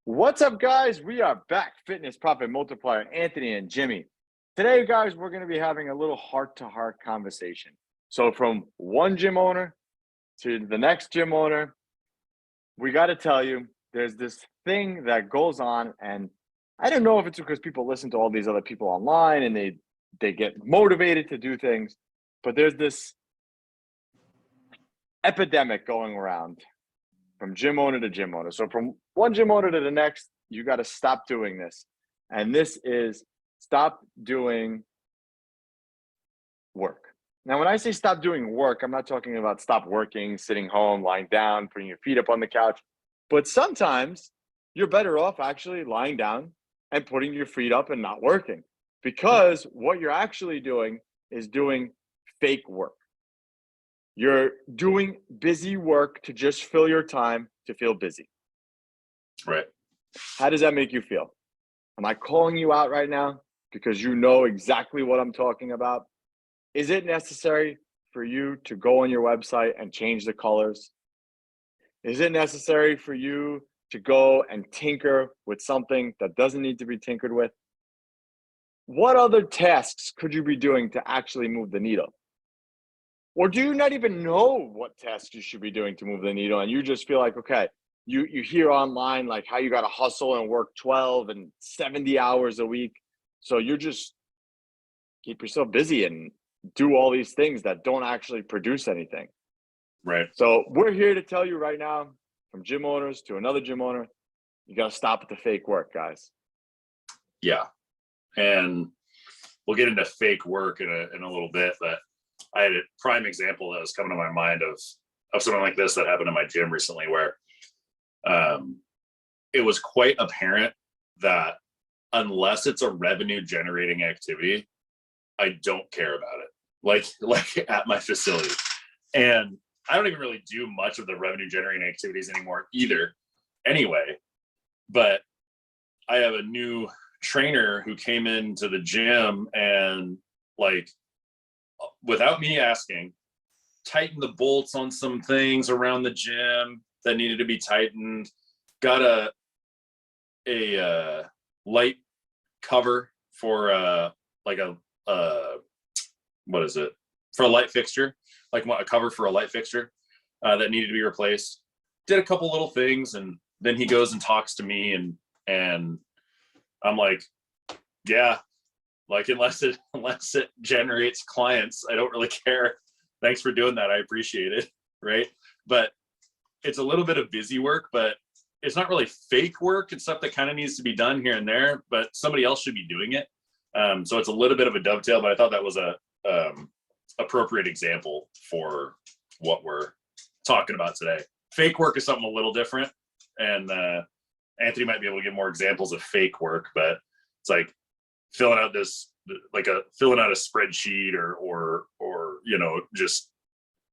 What's up, guys? We are back. Fitness Profit Multiplier, Anthony and Jimmy. Today, guys, we're going to be having a little heart-to-heart conversation. So from one gym owner to the next gym owner, we got to tell you, there's this thing that goes on, and I don't know if it's because people listen to all these other people online and they get motivated to do things, but there's this epidemic going around from gym owner to gym owner. So from one gym owner to the next, you got to stop doing this. And this is stop doing work. Now, when I say stop doing work, I'm not talking about stop working, sitting home, lying down, putting your feet up on the couch. But sometimes you're better off actually lying down and putting your feet up and not working, because what you're actually doing is doing fake work. You're doing busy work to just fill your time to feel busy. Right. How does that make you feel? Am I calling you out right now because you know exactly what I'm talking about? Is it necessary for you to go on your website and change the colors? Is it necessary for you to go and tinker with something that doesn't need to be tinkered with? What other tasks could you be doing to actually move the needle? Or do you not even know what tasks you should be doing to move the needle, and you just feel like, okay, you hear online like how you got to hustle and work 12 and 70 hours a week. So you just keep yourself busy and do all these things that don't actually produce anything. Right. So we're here to tell you right now, from gym owners to another gym owner, you got to stop with the fake work, guys. Yeah. And we'll get into fake work in a little bit, but I had a prime example that was coming to my mind of something like this that happened in my gym recently, where it was quite apparent that unless it's a revenue generating activity, I don't care about it. Like at my facility. And I don't even really do much of the revenue generating activities anymore either anyway, but I have a new trainer who came into the gym and, like, without me asking, tightened the bolts on some things around the gym that needed to be tightened, got a light cover for what is it, for a light fixture, like a cover for a light fixture that needed to be replaced. Did a couple little things, and then he goes and talks to me, and I'm like, yeah, like unless it generates clients, I don't really care. Thanks for doing that, I appreciate it. Right. But it's a little bit of busy work, but it's not really fake work. It's stuff that kind of needs to be done here and there, but somebody else should be doing it. So it's a little bit of a dovetail, but I thought that was a appropriate example for what we're talking about today. Fake work is something a little different, and Anthony might be able to give more examples of fake work, but it's like filling out a spreadsheet or just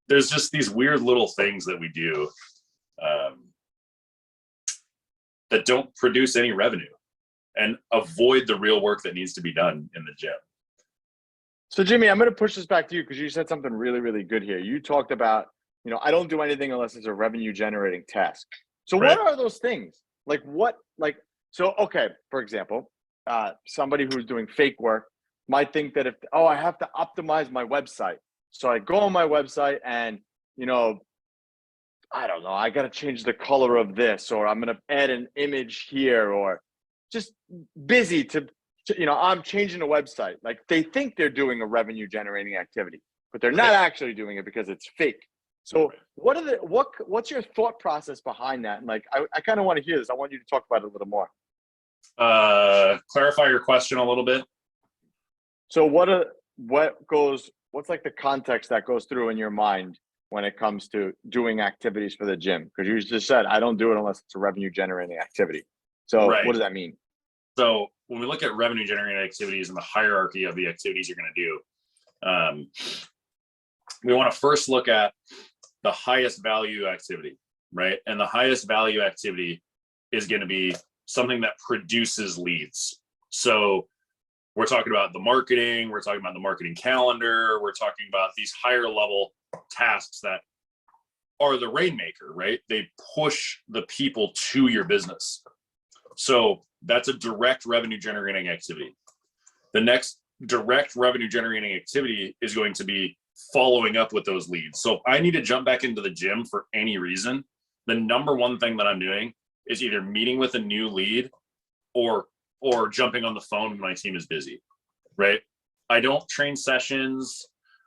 there's just these weird little things that we do that don't produce any revenue and avoid the real work that needs to be done in the gym. So Jimmy, I'm going to push this back to you because you said something really, really good here. You talked about, I don't do anything unless it's a revenue generating task. So Right. What are those things? Okay, for example, somebody who's doing fake work might think that I have to optimize my website. So I go on my website and, I don't know, I got to change the color of this, or I'm going to add an image here, or just busy I'm changing the website. Like, they think they're doing a revenue generating activity, but they're not actually doing it because it's fake. So what's your thought process behind that? And I kind of want to hear this. I want you to talk about it a little more. Clarify your question a little bit. So what's like the context that goes through in your mind when it comes to doing activities for the gym? Because you just said, I don't do it unless it's a revenue generating activity. So Right. What does that mean? So when we look at revenue generating activities and the hierarchy of the activities you're going to do, we want to first look at the highest value activity, right? And the highest value activity is going to be something that produces leads. So we're talking about the marketing, we're talking about the marketing calendar, we're talking about these higher level tasks that are the rainmaker, right? They push the people to your business. So that's a direct revenue generating activity. The next direct revenue generating activity is going to be following up with those leads. So if I need to jump back into the gym for any reason, the number one thing that I'm doing is either meeting with a new lead or jumping on the phone when my team is busy, right? I don't train sessions.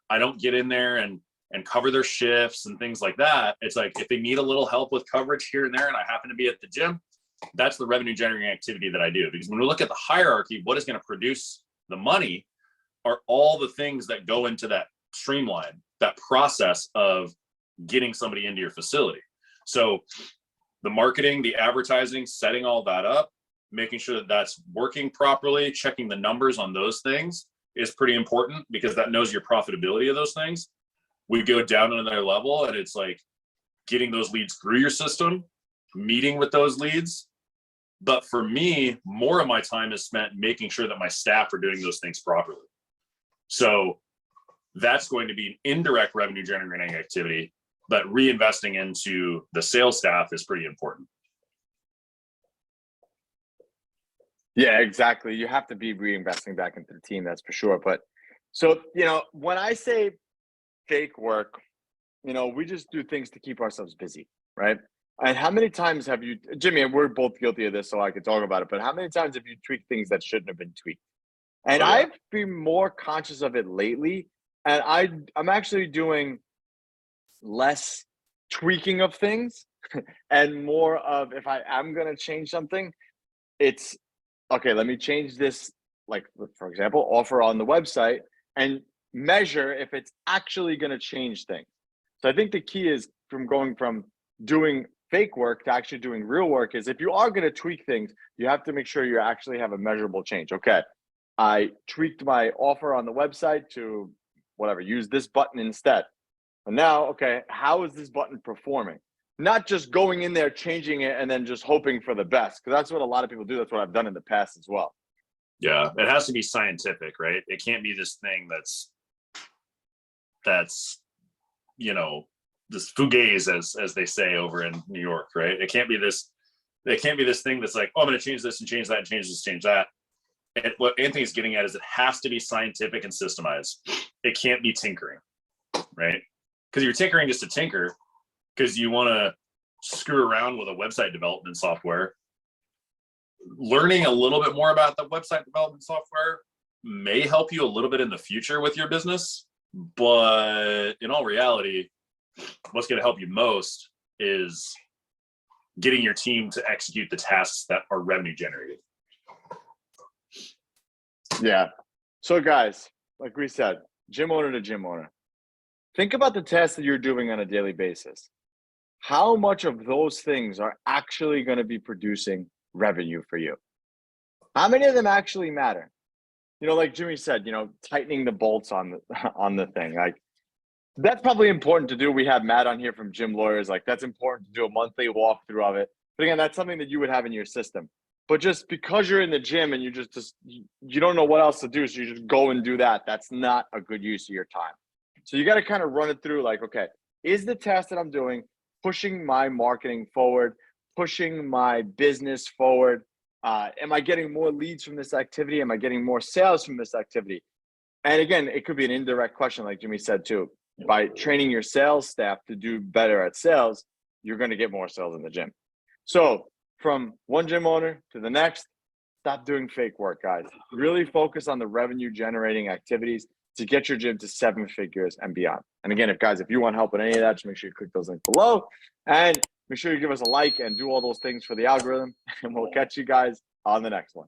I don't get in there and cover their shifts and things like that. It's like, if they need a little help with coverage here and there, and I happen to be at the gym, that's the revenue generating activity that I do. Because when we look at the hierarchy, what is going to produce the money are all the things that go into that streamline, that process of getting somebody into your facility. So the marketing, the advertising, setting all that up, making sure that that's working properly, checking the numbers on those things is pretty important, because that knows your profitability of those things. We go down to another level, and it's like getting those leads through your system, meeting with those leads. But for me, more of my time is spent making sure that my staff are doing those things properly. So that's going to be an indirect revenue generating activity, but reinvesting into the sales staff is pretty important. Yeah, exactly. You have to be reinvesting back into the team, that's for sure. But so, when I say fake work, we just do things to keep ourselves busy, right? And how many times have you, Jimmy, and we're both guilty of this, so I could talk about it, but how many times have you tweaked things that shouldn't have been tweaked? And Oh, yeah. I've been more conscious of it lately, and I'm actually doing less tweaking of things and more of, if I am going to change something, it's okay, let me change this, like, for example, offer on the website, and measure if it's actually going to change things. So I think the key is from going from doing fake work to actually doing real work is, if you are going to tweak things, you have to make sure you actually have a measurable change. Okay, I tweaked my offer on the website to whatever, use this button instead. And now, okay, how is this button performing? Not just going in there, changing it, and then just hoping for the best, because that's what a lot of people do. That's what I've done in the past as well. Yeah, it has to be scientific, right? It can't be this thing that's this fugazi, as they say over in New York, right? It can't be this thing that's like, oh, I'm going to change this and change that and change this, change that. And what Anthony's getting at is, it has to be scientific and systemized. It can't be tinkering, right? Because you're tinkering just to tinker, because you want to screw around with a website development software. Learning a little bit more about the website development software may help you a little bit in the future with your business, but in all reality, what's going to help you most is getting your team to execute the tasks that are revenue generated. Yeah. So guys, like we said, gym owner to gym owner, think about the tasks that you're doing on a daily basis. How much of those things are actually going to be producing revenue for you? How many of them actually matter? Like Jimmy said, tightening the bolts on the thing. Like, that's probably important to do. We have Matt on here from Gym Lawyers. Like, that's important to do a monthly walkthrough of it. But again, that's something that you would have in your system. But just because you're in the gym and you don't know what else to do, so you just go and do that, that's not a good use of your time. So you got to kind of run it through, like, okay, is the task that I'm doing pushing my marketing forward, pushing my business forward? Am I getting more leads from this activity? Am I getting more sales from this activity? And again, it could be an indirect question, like Jimmy said too. By training your sales staff to do better at sales, you're going to get more sales in the gym. So from one gym owner to the next, stop doing fake work, guys. Really focus on the revenue generating activities to get your gym to 7 figures and beyond. And again, if you want help with any of that, just make sure you click those links below, and make sure you give us a like and do all those things for the algorithm. And we'll catch you guys on the next one.